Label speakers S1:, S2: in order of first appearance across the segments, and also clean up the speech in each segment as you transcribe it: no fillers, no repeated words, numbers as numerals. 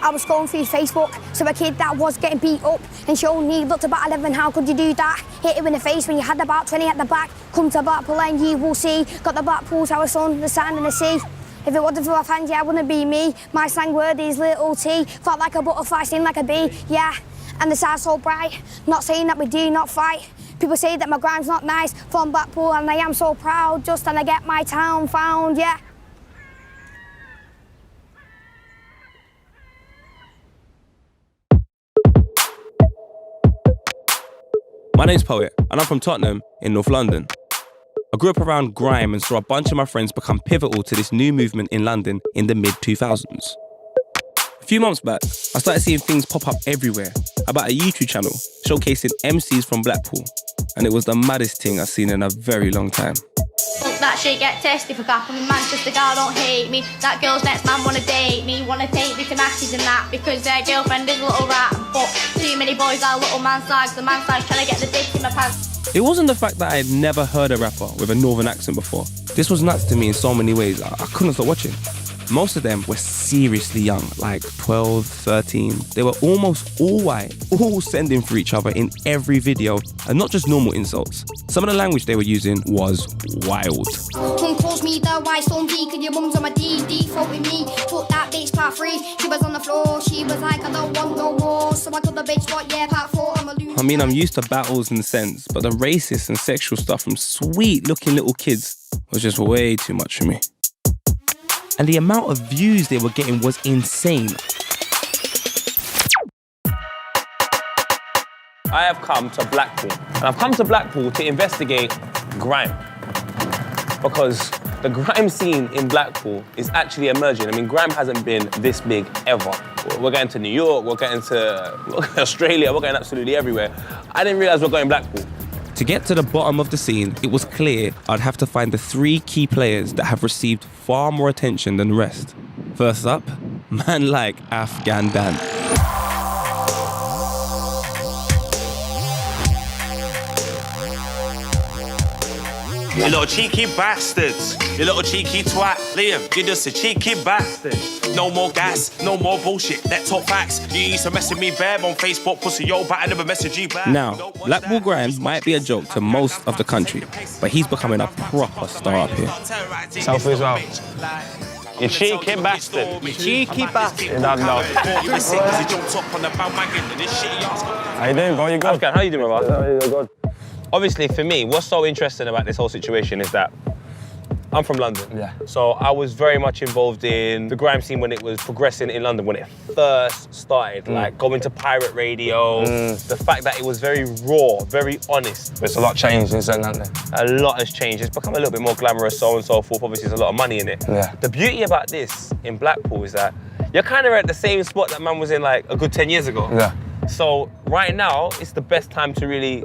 S1: I was scrolling through Facebook, so a kid that was getting beat up and she only looked about 11, how could you do that? Hit him in the face when you had about 20 at the back. Come to Blackpool and you will see. Got the Blackpool Tower Sun, the sand and the sea. If it wasn't for my fans, yeah, it wouldn't be me. My slang word is little T. Felt like a butterfly, sting like a bee, yeah. And the star's so bright. Not saying that we do not fight. People say that my grime's not nice. From Blackpool and I am so proud. Just trying to get my town found, yeah.
S2: My name's Poet, and I'm from Tottenham in North London. I grew up around grime and saw a bunch of my friends become pivotal to this new movement in London in the mid-2000s. A few months back, I started seeing things pop up everywhere about a YouTube channel showcasing MCs from Blackpool, and it was the maddest thing I've seen in a very long time.
S3: Fuck that shit, get tested for crap. I'm in Manchester, girl, don't hate me. That girl's next man wanna date me, wanna take me to masses and that, because their girlfriend is a little rat. But too many boys are little man slags. The man slags trying to get the dick in my pants.
S2: It wasn't the fact that I had never heard a rapper with a northern accent before. This was nuts to me in so many ways. I couldn't stop watching. Most of them were seriously young, like 12, 13. They were almost all white, all sending for each other in every video, and not just normal insults. Some of the language they were using was wild.
S1: Mum calls me the white stone D, cause your mum's on my DD, fought with me. Took that bitch part 3, she was on the floor, she was like, I don't want no more. So I got the bitch, what, yeah, part 4, I'm a loser.
S2: I mean, I'm used to battles and sense, but the racist and sexual stuff from sweet-looking little kids was just way too much for me. And the amount of views they were getting was insane. I have come to Blackpool, and I've come to Blackpool to investigate grime. Because the grime scene in Blackpool is actually emerging. I mean, grime hasn't been this big ever. We're going to New York, we're going to Australia, we're going absolutely everywhere. I didn't realize we're going Blackpool. To get to the bottom of the scene, it was clear I'd have to find the 3 key players that have received far more attention than the rest. First up, man like AfgHan.
S4: You little cheeky bastards. You little cheeky twat. Liam, you're just a cheeky bastard. No more gas, no more bullshit. That talk facts. You used to message me bad on Facebook, pussy, yo, but I never messaged you back.
S2: Now, Blackpool grime might be a joke to most of the country, but he's becoming a proper star up here.
S5: Selfie as well. You cheeky bastard. You cheeky bastard. You don't know. How you doing, bro? You good?
S2: AfgHan, how you doing, brother?
S5: You're good.
S2: Obviously, for me, what's so interesting about this whole situation is that I'm from London.
S5: Yeah.
S2: So I was very much involved in the grime scene when it was progressing in London, when it first started, like going to pirate radio, the fact that it was very raw, very honest.
S5: There's a lot changed since then, hasn't there?
S2: A lot has changed. It's become a little bit more glamorous, so on and so forth. Obviously, there's a lot of money in it.
S5: Yeah.
S2: The beauty about this in Blackpool is that you're kind of at the same spot that man was in like a good 10 years ago.
S5: Yeah.
S2: So right now, it's the best time to really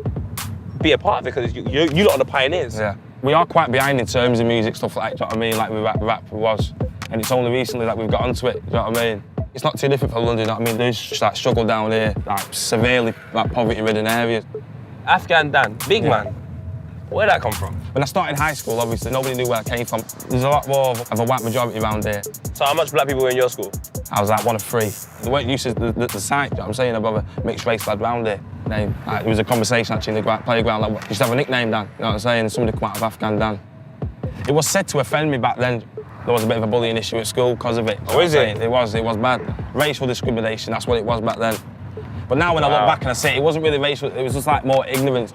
S2: be a part of it because you lot are the pioneers.
S5: Yeah. We are quite behind in terms of music, stuff like that, do you know what I mean? Like with rap was. And it's only recently that we've got onto it, do you know what I mean? It's not too different for London, you know what I mean? There's like struggle down here, like severely like poverty-ridden areas.
S2: AfgHan, big man. Where'd that come from?
S5: When I started high school, obviously, nobody knew where I came from. There's a lot more of a white majority around here.
S2: So how much black people were in your school?
S5: I was like one of 3. They weren't used to the sight, you know what I'm saying, of a mixed race lad round here. It was a conversation actually in the playground, like, you should have a nickname, Dan, you know what I'm saying? And somebody come out of AfgHan Dan. It was said to offend me back then. There was a bit of a bullying issue at school because of it.
S2: Oh, is it?
S5: It was bad. Racial discrimination, that's what it was back then. But now when I look back and I say it wasn't really racial, it was just like more ignorance.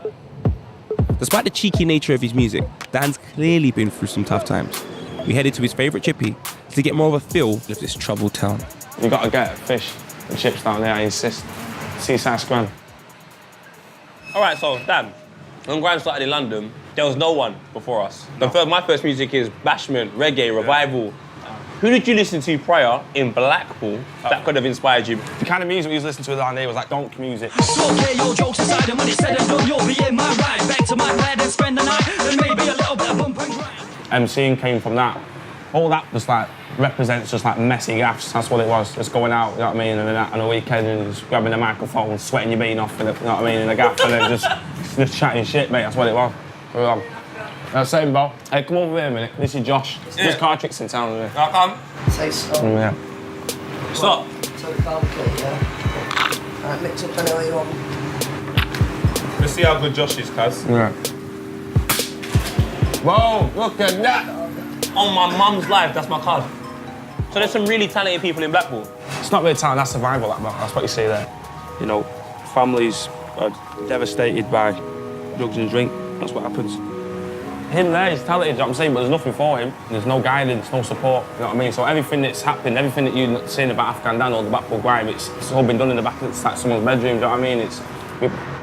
S2: Despite the cheeky nature of his music, Dan's clearly been through some tough times. We headed to his favourite chippy to get more of a feel of this troubled town.
S5: You got to get fish and chips down there, I insist. Seaside Scran.
S2: All right, so Dan, when grime started in London, there was no one before us. My first music is bashment, reggae, revival. Who did you listen to prior in Blackpool that could have inspired you?
S5: The kind of music we was listening to down there was like donk music.
S6: So okay, your jokes aside, and when it's said and done, you'll be in my ride. Back to my bed and spend the night, and maybe a little bit of bump and grind.
S5: MCing came from that. All that just like represents just like messy gaffs. That's what it was. Just going out, you know what I mean, and then on a weekend and just grabbing a microphone, sweating your bean off, you know what I mean, in a gaff, and then just chatting shit, mate. That's what it was. Same, bro. Hey, come over here a minute. This is Josh. There's car tricks in town, isn't it?
S2: I'll come.
S1: Say stop.
S5: Yeah.
S2: Stop.
S7: Right, mix up anyway you want.
S2: Let's see how good Josh is, cuz.
S5: Yeah. Whoa, look at that.
S2: On my mum's life, that's my card. So there's some really talented people in Blackpool.
S5: It's not really talent, that's survival, that's what you see there.
S8: You know, families are devastated by drugs and drink. That's what happens.
S5: Him there, he's talented, you know what I'm saying, but there's nothing for him. There's no guidance, no support, you know what I mean? So everything that's happened, everything that you've seen about AfgHan Dan or the Blackpool Grime, it's all been done in the back of like someone's bedroom, you know what I mean?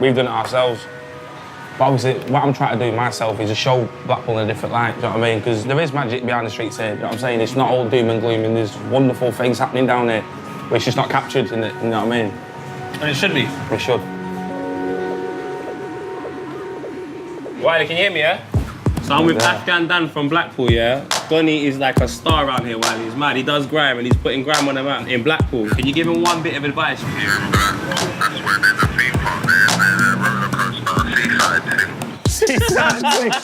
S5: We've done it ourselves. But obviously, what I'm trying to do myself is to show Blackpool in a different light, do you know what I mean? Because there is magic behind the streets here, you know what I'm saying? It's not all doom and gloom, and there's wonderful things happening down here, but it's just not captured in it, you know what I mean?
S2: And it should be.
S5: It should.
S2: Wiley, can you hear me, yeah? So I'm with AfgHan Dan from Blackpool, yeah? Donny is like a star around here, Wiley. He's mad. He does grime and he's putting grime on the map in Blackpool. Can you give him one bit of advice?
S9: Yeah, in Blackpool, that's where there's a theme park there, and a roller coaster, seaside thing.
S5: Seaside thing?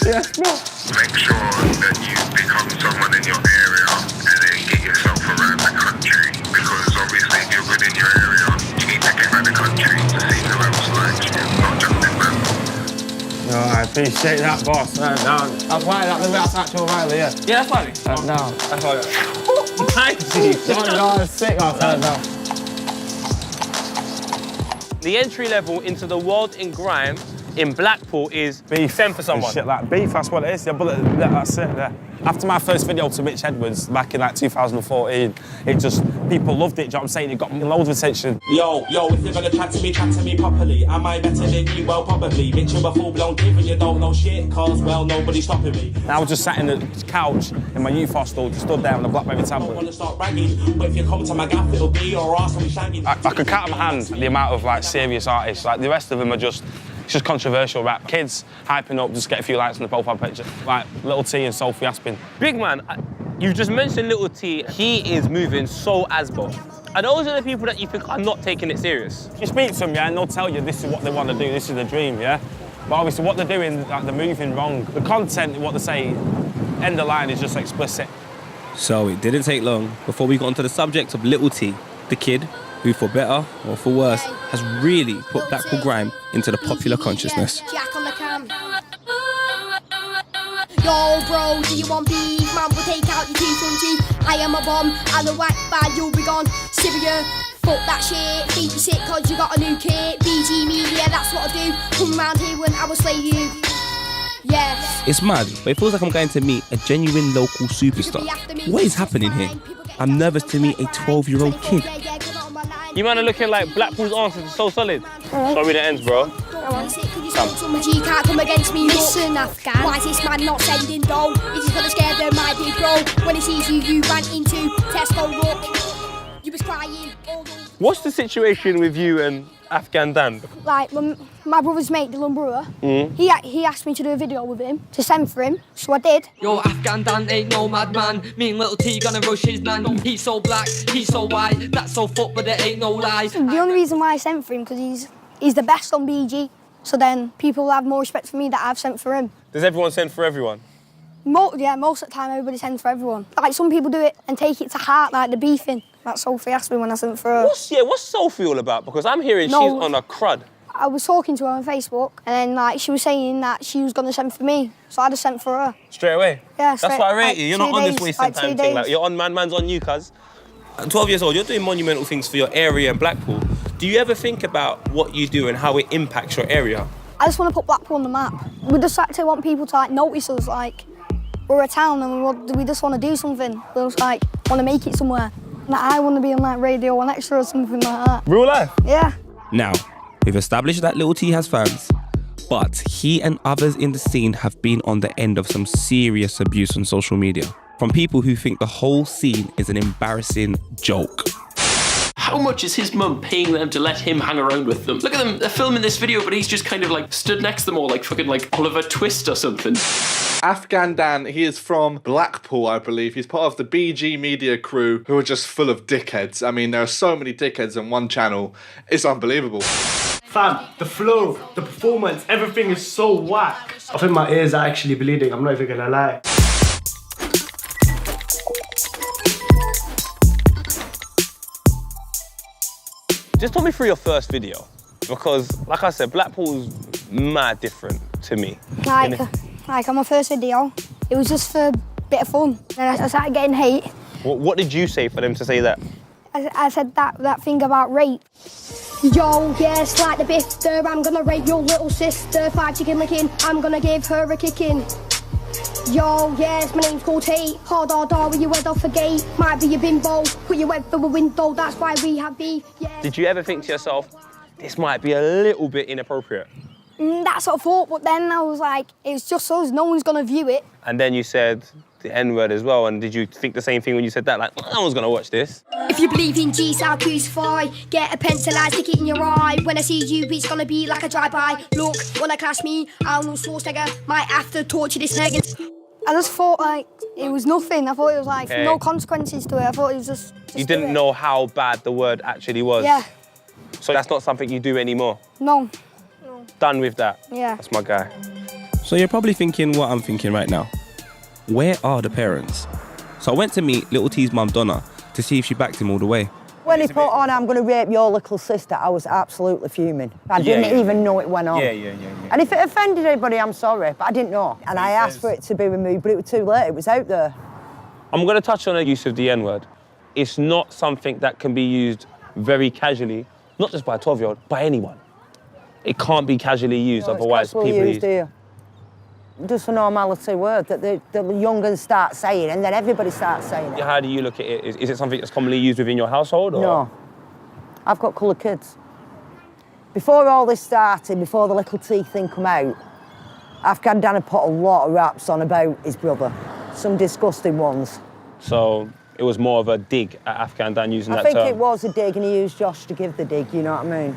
S5: Yeah, no.
S9: Make sure that you become someone in your area and then get yourself around the country, because obviously if you're good in your area, you need to get around the country to see who else likes you, not just in Blackpool.
S5: No, I appreciate that, boss. That's why that's actual Riley, yeah.
S2: Yeah, that's Wiley.
S5: No.
S2: That's Wiley.
S5: No, it's sick, no.
S2: The entry level into the world in grime in Blackpool is
S5: Beef.
S2: send for someone.
S5: Shit like beef, that's what it is. Yeah, but that's it, yeah. After my first video to Mitch Edwards back in like 2014, it just, people loved it, do you know what I'm saying? It got loads of attention.
S10: Yo, if you're gonna chat to me properly. Am I better than you? Well, probably. Bitch, you're a full-blown div and you don't know shit, cause, well, nobody's stopping me.
S5: And I was just sat in the couch in my youth hostel, just stood there on a BlackBerry
S10: I
S5: tablet.
S10: wanna start bragging, but if you come to my gaff, it'll be your ass and we shaggy.
S5: I could count on my hand the amount of like serious artists. Like the rest of them are just, it's just controversial rap. Kids hyping up, just get a few likes on the profile picture. Like Little T and SopH Aspin.
S2: Big man, you just mentioned Little T. He is moving so asbo. And those are the people that you think are not taking it serious.
S5: You speak to them, yeah, and they'll tell you this is what they want to do, this is the dream, yeah? But obviously what they're doing, like they're moving wrong. The content, what they say, end of line is just explicit.
S11: So it didn't take long before we got onto the subject of Little T, the kid who, for better or for worse, has really put Blackpool grime into the popular consciousness.
S1: Jack on the cam. Yo, bro, do you want beef? Man, we'll take out your teeth from teeth. I am a bomb, and a whack bad, you'll be gone. Syria, fuck that shit. Think you sick cause you got a new kit. BGmedia, that's what I do. Come round here when I will slay you. Yes.
S11: It's mad, but it feels like I'm going to meet a genuine local superstar. What is happening here? I'm nervous to meet a 12-year-old kid.
S2: You man are looking like Blackpool's answers are so solid. Show me the ends, bro.
S1: You can't come against me. Listen, AfgHan. Why is this man not sending dough? Is he gonna scare them, my big bro? When he sees you ran into Tesco, look. You was crying.
S2: What's the situation with you and AfgHan Dan?
S1: Like, my brother's mate, Dylan Brewer, he asked me to do a video with him, to send for him, so I did.
S6: Yo, AfgHan Dan ain't no madman. Me and Little T gonna rush his man. He's so black, he's so white. That's so fuck, but it ain't no lie.
S1: The only reason why I sent for him, because he's the best on BG. So then people will have more respect for me that I've sent for him.
S2: Does everyone send for everyone?
S1: Yeah, most of the time everybody sends for everyone. Like some people do it and take it to heart, like the beefing. That's SopH Aspin when I sent for her.
S2: What's SopH all about? Because I'm hearing she's on a crud.
S1: I was talking to her on Facebook and then like she was saying that she was gonna send for me. So I just sent for her.
S2: Straight away?
S1: Yeah,
S2: That's why I rate you. You're not on this wasting
S1: like
S2: time thing. Like, you're on man's on you, cuz. At 12 years old, you're doing monumental things for your area in Blackpool. Do you ever think about what you do and how it impacts your area?
S1: I just want to put Blackpool on the map. We just actually want people to like notice us, like we're a town and we just want to do something. We just like want to make it somewhere. Like I want to be on like Radio 1 Extra or something like that.
S2: Real life?
S1: Yeah.
S11: Now, we've established that Little T has fans, but he and others in the scene have been on the end of some serious abuse on social media from people who think the whole scene is an embarrassing joke.
S12: How much is his mum paying them to let him hang around with them? Look at them, they're filming this video, but he's just kind of like stood next to them all like fucking like Oliver Twist or something.
S13: AfgHan Dan, he is from Blackpool, I believe. He's part of the BGmedia crew who are just full of dickheads. I mean, there are so many dickheads on one channel. It's unbelievable.
S14: Fam, the flow, the performance, everything is so whack. I think my ears are actually bleeding, I'm not even gonna lie.
S2: just talk me through your first video. Because, like I said, Blackpool's mad different to me.
S1: Like on my first video, it was just for a bit of fun. And I started getting hate.
S2: What did you say for them to say that?
S1: I said that thing about rape. Yo, yeah, slide the bifter, I'm gonna rape your little sister. 5 chicken licking, I'm gonna give her a kicking. Yo, yes, my name's called Tate. Hard with your head off a gate. Might be a bimbo, put your head through a window, that's why we have beef, yeah.
S2: Did you ever think to yourself, this might be a little bit inappropriate?
S1: That's what I thought, but then I was like, it's just us, no one's gonna view it.
S2: And then you said the N-word as well, and did you think the same thing when you said that? Like, no one's gonna watch this.
S1: If you believe in Jesus, I'll crucify. Get a pencil, I stick it in your eye. When I see you, it's gonna be like a drive-by. Look, wanna clash me? I'll no source nigga. Might have to torture this nigga. I just thought, like, it was nothing. I thought it was, like, no consequences to it. I thought it was just
S2: you didn't know how bad the word actually was?
S1: Yeah.
S2: So that's not something you do anymore?
S1: No.
S2: Done with that?
S1: Yeah.
S2: That's my guy.
S11: So you're probably thinking what I'm thinking right now. Where are the parents? So I went to meet Little T's mum, Donna, to see if she backed him all the way.
S15: When he put on, I'm going to rape your little sister, I was absolutely fuming. I didn't even know it went on.
S2: Yeah.
S15: And if it offended anybody, I'm sorry, but I didn't know. And I asked for it to be removed, but it was too late, it was out there.
S2: I'm going to touch on the use of the N-word. It's not something that can be used very casually, not just by a 12-year-old, by anyone. It can't be casually used, otherwise people use.
S15: Just a normality word that the young ones start saying, and then everybody starts saying it.
S2: How do you look at it? Is it something that's commonly used within your household? Or?
S15: No. I've got coloured kids. Before all this started, before the little T thing come out, AfgHan Dan had put a lot of raps on about his brother. Some disgusting ones.
S2: So it was more of a dig at AfgHan Dan using that term?
S15: I think it was a dig, and he used Josh to give the dig, you know what I mean?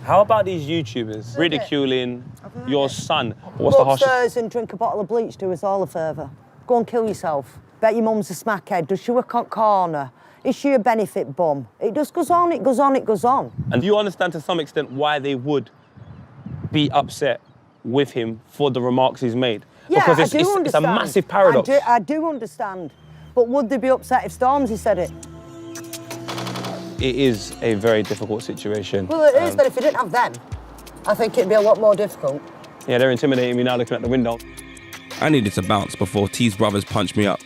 S2: How about these YouTubers ridiculing your son? What's the harsh?
S15: Go upstairs and drink a bottle of bleach, do us all a favour. Go and kill yourself. Bet your mum's a smackhead. Does she work on corner? Is she a benefit bum? It just goes on, it goes on, it goes on.
S2: And do you understand to some extent why they would be upset with him for the remarks he's made?
S15: Yeah,
S2: because
S15: I do understand.
S2: It's a massive paradox.
S15: I do understand. But would they be upset if Stormzy said it?
S2: It is a very difficult situation.
S15: Well, it is, but if you didn't have them, I think it'd be a lot more difficult.
S2: Yeah, they're intimidating me now looking at the window.
S11: I needed to bounce before T's brothers punched me up.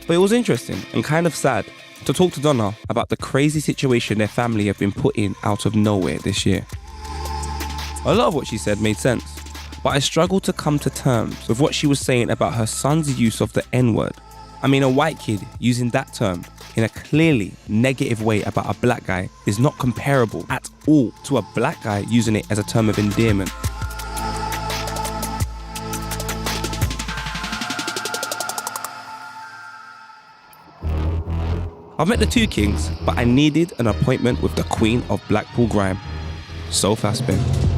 S11: But it was interesting and kind of sad to talk to Donna about the crazy situation their family have been put in out of nowhere this year. A lot of what she said made sense, but I struggled to come to terms with what she was saying about her son's use of the N-word. I mean, a white kid using that term in a clearly negative way about a black guy is not comparable at all to a black guy using it as a term of endearment. I've met the two kings, but I needed an appointment with the queen of Blackpool grime, SopH Aspin.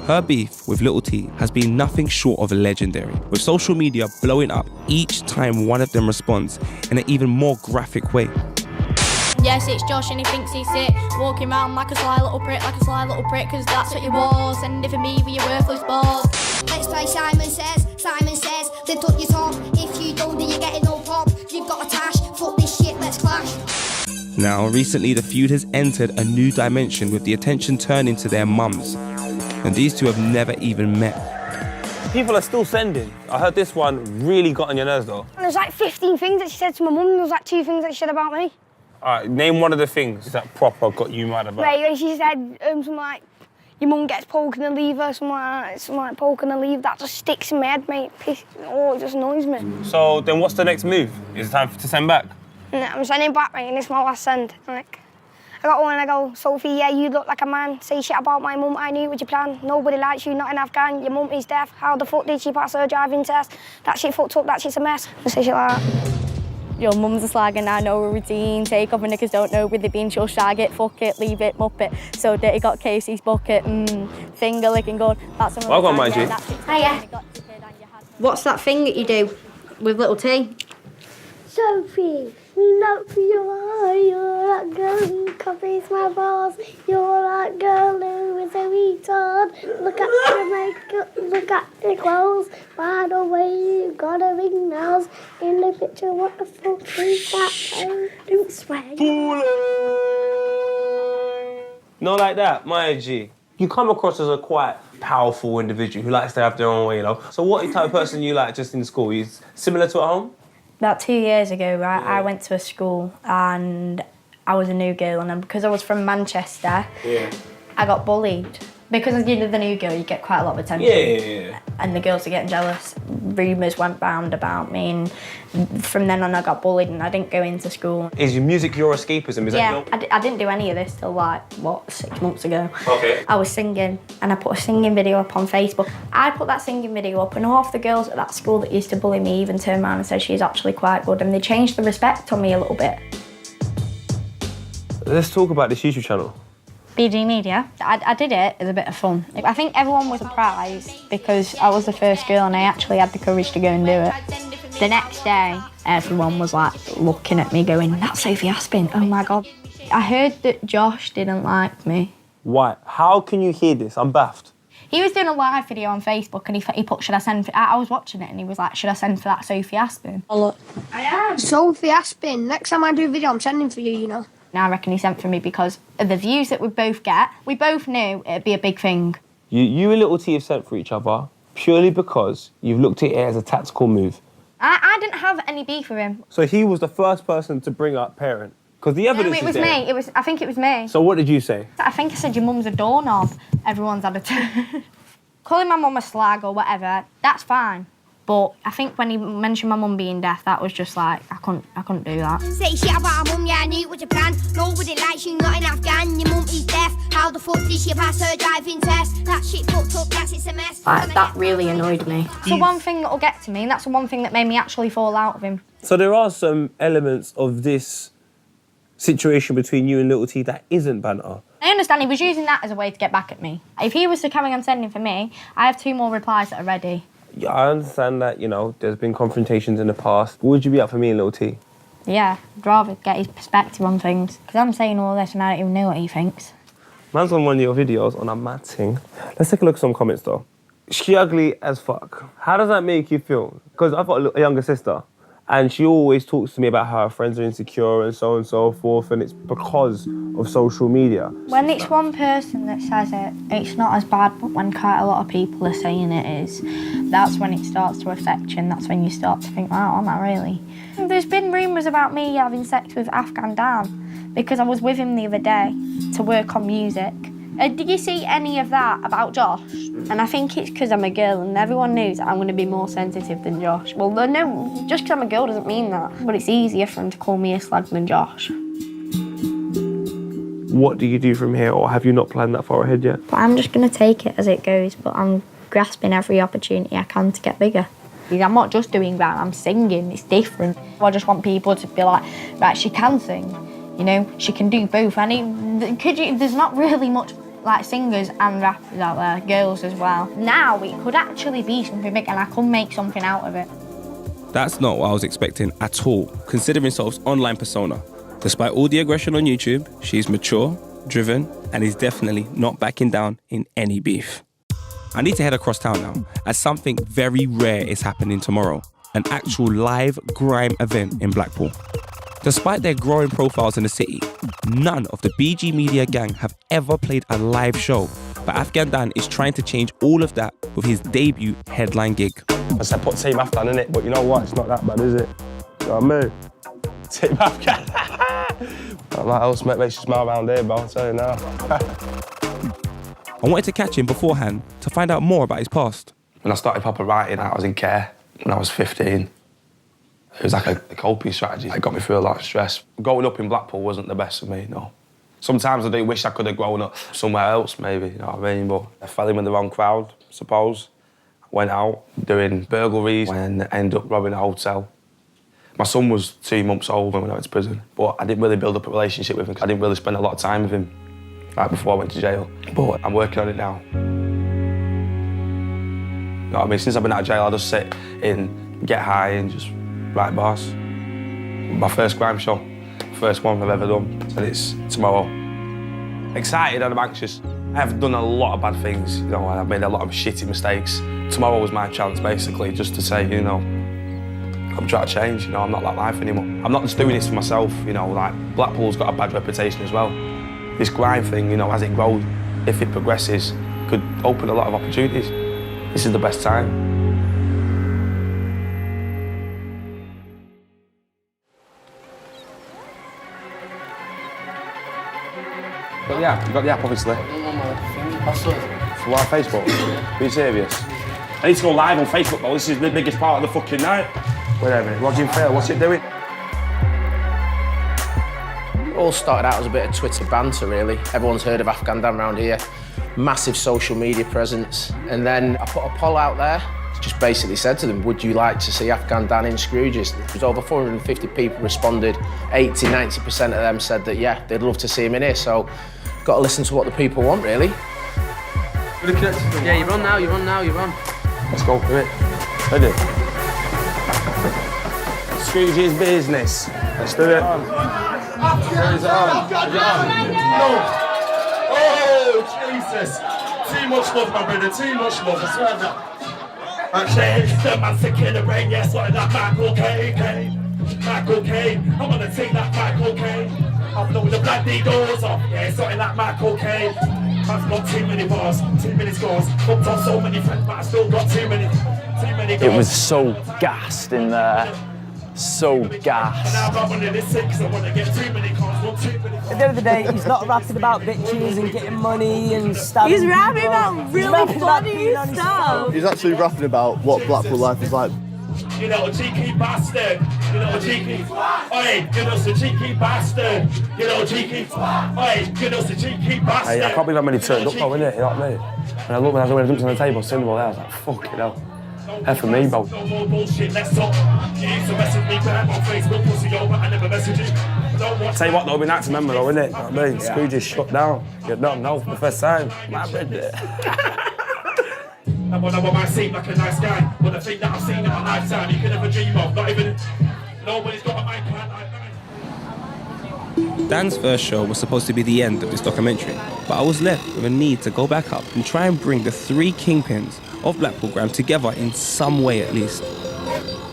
S11: Her beef with Little T has been nothing short of legendary, with social media blowing up each time one of them responds in an even more graphic way.
S3: Yes, it's Josh and he thinks he's sick, walking around like a sly little prick, cause that's what you was, and if for me with your worthless balls.
S1: Let's play Simon Says, lift up your top, if you don't then you're getting no pop, you've got a tash, fuck this shit, let's clash.
S11: Now, recently the feud has entered a new dimension with the attention turning to their mums. And these two have never even met.
S2: People are still sending. I heard this one really got on your nerves though.
S1: There's like 15 things that she said to my mum, and there's like 2 things that she said about me.
S2: All right, name one of the things that proper got you mad about.
S1: Right, she said something like, your mum gets poking a lever, something like poking a lever, that just sticks in my head, mate. It just annoys me.
S2: So then what's the next move? Is it time to send back?
S1: Nah, I'm sending back, mate, and this is my last send. Like, I got one and I go, Sophie, yeah, you look like a man. Say shit about my mum, I knew it was your plan. Nobody likes you, not in AfgHan. Your mum is deaf. How the fuck did she pass her driving test? That shit fucked up, that shit's a mess. I say shit like that.
S16: Your mum's a slag and I know a routine. Take off my knickers, don't know with the bean, she'll shag it, fuck it, leave it, muppet. So dirty, got Casey's bucket, finger licking good. That's
S2: well, go on, mind you.
S3: Hiya. What's that thing that you do with Little T?
S1: Sophie, we not for your eye, you're not going
S17: copies my balls. You're that girl who is a retard. Look at your makeup, look at your clothes. By the way, you got a ring nose. In the picture, what the fuck is that? Don't swear.
S2: Not like that, my G. You come across as a quite powerful individual who likes to have their own way, you know? So what type of person you like just in school? You similar to at home?
S16: About 2 years ago, right, I went to a school and I was a new girl, and because I was from Manchester, I got bullied. Because you're the new girl, you get quite a lot of attention.
S2: Yeah.
S16: And the girls are getting jealous. Rumours went round about me, and from then on I got bullied and I didn't go into school.
S2: Is your music your escapism? Is
S16: Yeah,
S2: that
S16: I didn't do any of this till like, 6 months ago.
S2: Okay.
S16: I was singing and I put a singing video up on Facebook. I put that singing video up and half the girls at that school that used to bully me even turned around and said she's actually quite good, and they changed the respect on me a little bit.
S2: Let's talk about this YouTube channel.
S16: BGMedia. I did it as a bit of fun. I think everyone was surprised because I was the first girl and I actually had the courage to go and do it. The next day, everyone was like looking at me going, that's SopH Aspin, oh my God. I heard that Josh didn't like me.
S2: Why? How can you hear this? I'm baffed.
S16: He was doing a live video on Facebook and he put, should I send for... I was watching it and he was like, should I send for that SopH Aspin?
S1: Oh, look. I am. SopH Aspin. Next time I do a video, I'm sending for you, you know.
S16: And I reckon he sent for me because of the views that we both get. We both knew it'd be a big thing.
S2: You and Little T have sent for each other purely because you've looked at it as a tactical move.
S16: I didn't have any beef with him.
S2: So he was the first person to bring up parent? Because the evidence
S16: No, it was
S2: is there.
S16: me. I think it was me.
S2: So what did you say?
S16: I think I said your mum's a doorknob. Everyone's had a turn. Calling my mum a slag or whatever, that's fine. But I think when he mentioned my mum being deaf, that was just like, I couldn't do that.
S1: Say shit about her mum, yeah, I knew it was a plan. Nobody likes you, not in Afghan. Your mum is deaf. How the fuck did she pass her driving test? That shit fucked up, that's it's a mess.
S16: That really annoyed me. It's the one thing that'll get to me, and that's the one thing that made me actually fall out of him.
S2: So there are some elements of this situation between you and Little T that isn't banter.
S16: I understand he was using that as a way to get back at me. If he was to carry on sending for me, I have 2 more replies that are ready.
S2: Yeah, I understand that, you know, there's been confrontations in the past. Would you be up for me and Little T?
S16: Yeah, I'd rather get his perspective on things. Because I'm saying all this and I don't even know what he thinks.
S2: Man's on one of your videos on a mad thing. Let's take a look at some comments though. She ugly as fuck. How does that make you feel? Because I've got a younger sister and she always talks to me about how her friends are insecure and so forth, and it's because of social media.
S16: When it's one person that says it, it's not as bad, but when quite a lot of people are saying it is, that's when it starts to affect you, and that's when you start to think, wow, am I really? There's been rumours about me having sex with AfgHan because I was with him the other day to work on music. Did you see any of that about Josh? And I think it's because I'm a girl and everyone knows that I'm going to be more sensitive than Josh. Well, no, just because I'm a girl doesn't mean that. But it's easier for him to call me a slag than Josh.
S2: What do you do from here, or have you not planned that far ahead yet?
S16: But I'm just going to take it as it goes, but I'm grasping every opportunity I can to get bigger. I'm not just doing that, I'm singing, it's different. I just want people to be like, right, she can sing, you know, she can do both. And there's not really much like singers and rappers out there, girls as well. Now it could actually be something big and I could make something out of it.
S11: That's not what I was expecting at all, considering SopH's online persona. Despite all the aggression on YouTube, she's mature, driven, and is definitely not backing down in any beef. I need to head across town now, as something very rare is happening tomorrow, an actual live grime event in Blackpool. Despite their growing profiles in the city, none of the BGMedia gang have ever played a live show, but AfgHan is trying to change all of that with his debut headline gig.
S5: I said put Team Afghan in it, but you know what? It's not that bad, is it? You know what I mean? Team Afghan. That else makes you smile around here, bro. I'll tell you now.
S11: I wanted to catch him beforehand to find out more about his past.
S5: When I started proper writing, I was in care when I was 15. It was like a coping strategy. It got me through a lot of stress. Growing up in Blackpool wasn't the best for me, no. Sometimes I do wish I could have grown up somewhere else, maybe, you know what I mean? But I fell in with the wrong crowd, I suppose. I went out doing burglaries and ended up robbing a hotel. My son was 2 months old when I went to prison, but I didn't really build up a relationship with him. I didn't really spend a lot of time with him, like before I went to jail. But I'm working on it now. You know what I mean? Since I've been out of jail, I just sit in, get high and just write bars. My first grime show, first one I've ever done, and it's tomorrow. excited and I'm anxious. I've done a lot of bad things, you know, and I've made a lot of shitty mistakes. Tomorrow was my chance, basically, just to say, you know, I'm trying to change, you know, I'm not that life anymore. I'm not just doing this for myself, you know, like, Blackpool's got a bad reputation as well. This grime thing, you know, as it grows, if it progresses, could open a lot of opportunities. This is the best time. Got the app? You got the app, obviously. For what, Facebook? Be serious. I need to go live on Facebook, though. This is the biggest part of the fucking night. Wait a minute, Roger Fail, what's it doing?
S18: It all started out as a bit of Twitter banter, really. Everyone's heard of AfgHan Dan around here. Massive social media presence. And then I put a poll out there. Just basically said to them, would you like to see AfgHan Dan in Scrooges? There was over 450 people responded. 80, 90% of them said that, yeah, they'd love to see him in here. So, got to listen to what the people want, really.
S19: Yeah, you're on now, you're on now, you're on.
S5: Let's go for it. Ready? Scrooge's business. Let's do it. Is it on? Is it on?
S10: No. Oh, Jesus. Too much love, my brother, too much love, I swear that. Actually, the man's sick in the brain, yeah, sorting that Michael Caine. Michael Caine, I wanna take that Michael Caine. I've known the black doors off, yeah, sorting that Michael Caine. I've got too many bars, too many scores. Hooked on so many friends, but I still got too many goals.
S20: It was so gassed in there. So gassed.
S10: And now I'm running this sick, cause I wanna get too many cars, not too many.
S21: At the end of the day, he's not rapping about bitches and getting money and stuff.
S22: He's rapping about really funny stuff.
S23: He's actually rapping about what Blackpool life is like.
S10: You know, a cheeky bastard. You know, a cheeky. Oi, you know, it's a cheeky bastard. You know, cheeky. Oi, you know, it's a cheeky bastard.
S5: Hey, I can't believe how many turned up though, innit? You know what I mean? When I looked when I was dumped on the table, sitting there, I was like, fucking hell. F for me, bro.
S10: No more bullshit, let's talk. You used to message me back on Facebook, pussy over, I never message you.
S5: Tell you what, though, it'll be nice to remember, though, innit? You know what I mean? Scrooge is shut down. You don't know for the first time. Man,
S10: I might seem like a nice guy, but the thing that I've seen in my lifetime, you can never dream of. Not even. Nobody's got a mind plan like mine.
S11: Dan's first show was supposed to be the end of this documentary, but I was left with a need to go back up and try and bring the three kingpins of Blackpool grime together in some way at least.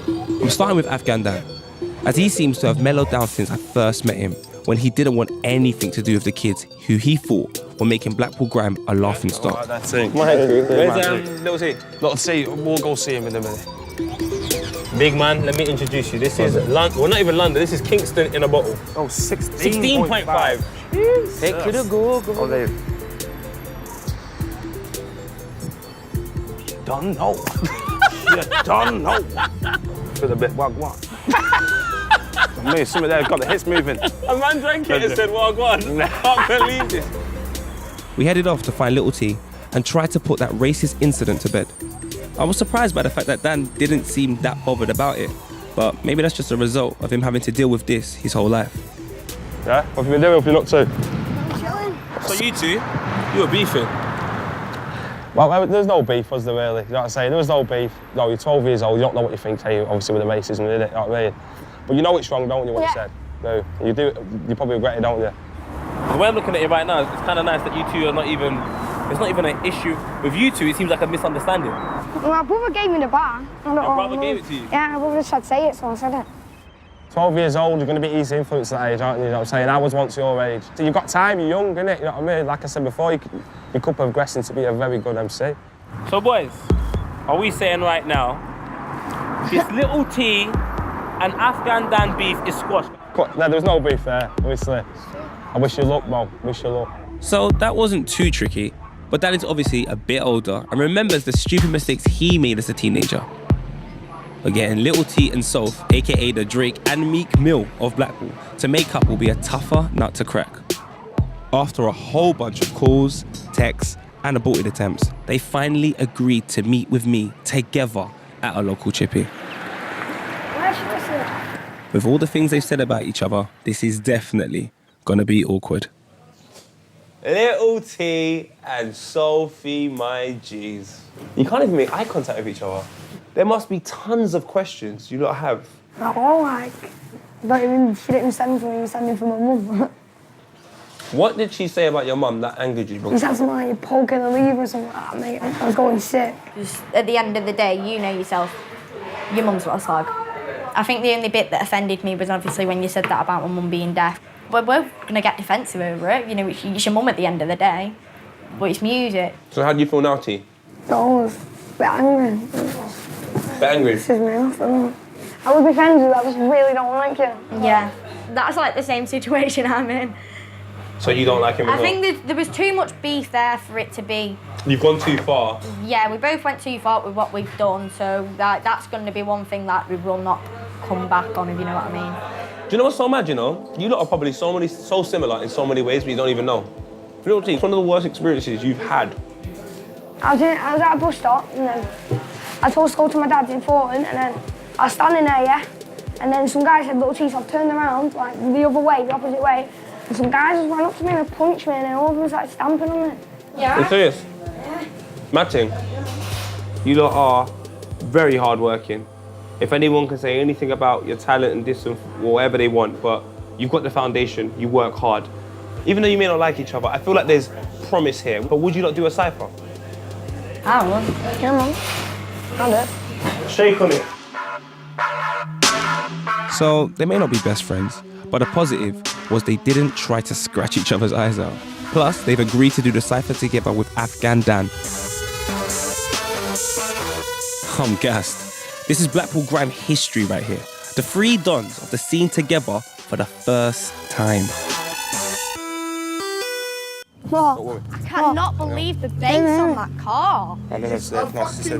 S11: I'm starting with AfgHan Dan, as he seems to have mellowed down since I first met him, when he didn't want anything to do with the kids who he thought were making Blackpool grime a laughing stock.
S5: That's it.
S2: Where's Little T?
S5: Little T, we'll go see him in a minute.
S2: Big man, let me introduce you. This is London, well, not even London, this is Kingston in a bottle.
S5: Oh,
S2: 16.5.
S21: Take you to go.
S5: Oh, there. Don't know. You don't know. Feel a bit wag. Me, some of them got the hits moving.
S2: A man drank it and said, well, go on. I can't believe this.
S11: We headed off to find Little T and tried to put that racist incident to bed. I was surprised by the fact that Dan didn't seem that bothered about it, but maybe that's just a result of him having to deal with this his whole life.
S5: Yeah? What have you been doing? What have you looked to?
S2: So you two, you were beefing?
S5: Well, there's no beef, was there really? You know what I'm saying? There was no beef. No, you're 12 years old, you don't know what you think, hey, obviously with the racism, you know what I mean? But you know it's wrong, don't you, what you said? No, you do, you probably regret it, don't you?
S2: The way I'm looking at it right now, it's kind of nice that you two are not even, it's not even an issue. With you two, it seems like a misunderstanding.
S1: My brother gave me the bar.
S2: Your brother gave it to you?
S1: Yeah, my brother said say it, so I said it.
S5: 12 years old, you're going to be easy influenced at that age, aren't you? You know what I'm saying? I was once your age. So you've got time, you're young, innit? You know what I mean? Like I said before, you could progress into be a very good MC.
S2: So boys, are we saying right now, this Little T and AfgHan Dan beef is squashed?
S5: No, there's no beef there, obviously. I wish you luck, Mo. Wish you luck.
S11: So that wasn't too tricky, but Dan is obviously a bit older and remembers the stupid mistakes he made as a teenager. But getting Little T and SopH, aka the Drake and Meek Mill of Blackpool, to make up will be a tougher nut to crack. After a whole bunch of calls, texts, and aborted attempts, they finally agreed to meet with me together at a local chippy. With all the things they've said about each other, this is definitely gonna be awkward.
S2: Little T and SopH, my G's. You can't even make eye contact with each other. There must be tons of questions you lot have.
S1: Oh, like, she didn't even send for me, sending for my mum.
S2: What did she say about your mum that angered you, bro?
S1: He said something like, you're poking the lever or something like that, mate. I was going sick.
S16: Just at the end of the day, you know yourself, your mum's not a slag. I think the only bit that offended me was obviously when you said that about my mum being deaf. We're both going to get defensive over it. You know, it's your mum at the end of the day, but it's music.
S2: So how do you feel now, T?
S1: I was a bit angry.
S2: Bit angry?
S1: Pisses me off, I don't know. I would be friends with you, I just really don't like you.
S16: Yeah, that's like the same situation I'm in.
S2: So you don't like him at all?
S16: I think there was too much beef there for it to be...
S2: You've gone too far.
S16: Yeah, we both went too far with what we've done, so that's going to be one thing that we will not come back on, if you know what I mean.
S2: Do you know what's so mad, you know? You lot are probably so similar in so many ways, but you don't even know. You know what, T? It's one of the worst experiences you've had.
S1: I was at a bus stop, and then I was supposed to go to my dad's in Thornton, and then I was standing there, yeah? And then some guy said, little T, so I turned around, like, the other way, the opposite way, and some guys just ran up to me and punched me, and then all of them started stamping on me. Yeah.
S2: You serious?
S1: Yeah.
S2: Matting, you lot are very hard-working. If anyone can say anything about your talent and this and whatever they want, but you've got the foundation, you work hard. Even though you may not like each other, I feel like there's promise here. But would you not do a cypher?
S1: I will. Yeah, man. I'll do it.
S2: Shake on it.
S11: So they may not be best friends, but the positive was they didn't try to scratch each other's eyes out. Plus, they've agreed to do the cypher together with AfgHan Dan. I'm gassed. This is Blackpool grime history right here. The three dons of the scene together for the first time.
S1: What?
S16: I cannot believe the bass on that car.
S5: I mean, it's a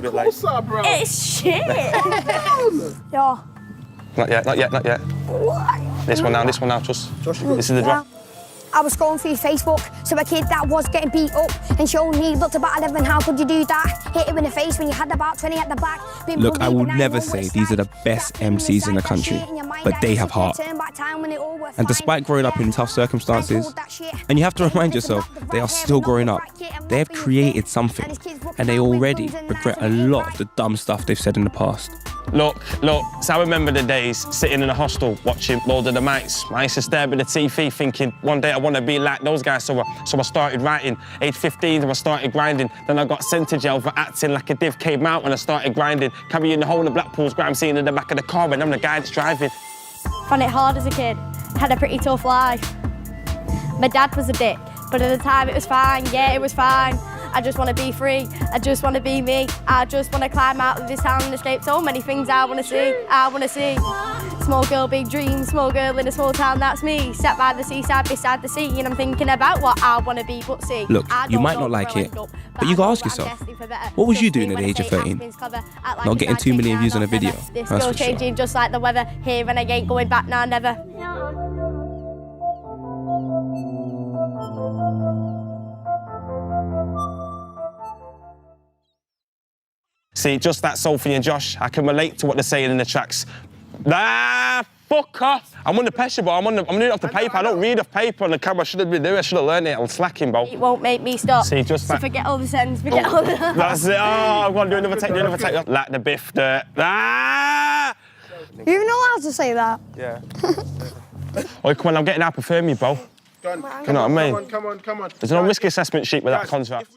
S5: bit late.
S16: It's shit.
S1: Yeah.
S5: Not yet, not yet, not yet.
S1: What?
S5: This one now, Josh. This is the drop.
S1: I was scrolling through Facebook, so a kid that was getting beat up and showing he looked about 11, how could you do that? Hit him in the face when you had about 20 at the back.
S11: Look, I will never say these are the best MCs in the country, but they have heart. And despite growing up in tough circumstances, and you have to remind yourself, they are still growing up. They have created something, and they already regret a lot of the dumb stuff they've said in the past.
S5: Look, so I remember the days sitting in a hostel watching Lord of the Mics. I used to stare at the TV thinking, one day I want to be like those guys. So I started writing. Age 15, I started grinding. Then I got sent to jail for acting like a div, came out when I started grinding. Carrying the whole of Blackpool's grime scene in the back of the car and I'm the guy that's driving.
S16: Found it hard as a kid. Had a pretty tough life. My dad was a dick, but at the time it was fine. Yeah, it was fine. I just want to be free. I just want to be me. I just want to climb out of this town and escape so many things I want to see. I want to see. Small girl, big dreams. Small girl in a small town, that's me. Sat by the seaside, beside the sea, and I'm thinking about what I want to be. But see,
S11: look, you might not like it, but you gotta ask yourself, what was you doing at the age of 13? Not getting 2 million views on a video.
S16: This
S11: That's
S16: girl
S11: for sure.
S16: changing just like the weather. Here and I ain't going back now, never.
S5: See, just that Sophie and Josh, I can relate to what they're saying in the tracks. Fuck off. I'm under pressure, bro. I'm doing it off the paper. I don't read off paper on the camera. I should have been doing it. I should have learned it. I'm slacking, bro.
S16: It won't make me stop.
S5: See, just
S16: so
S5: that.
S16: forget all the sends, forget all the...
S5: That's it. Oh, I'm going to do another take. Like the biff,
S1: You even know how to say that?
S5: Yeah. Oh, come on, I'm getting hypothermia, bro.
S10: Come
S5: You know what I mean?
S10: Come on.
S5: There's no risk assessment sheet with that contract.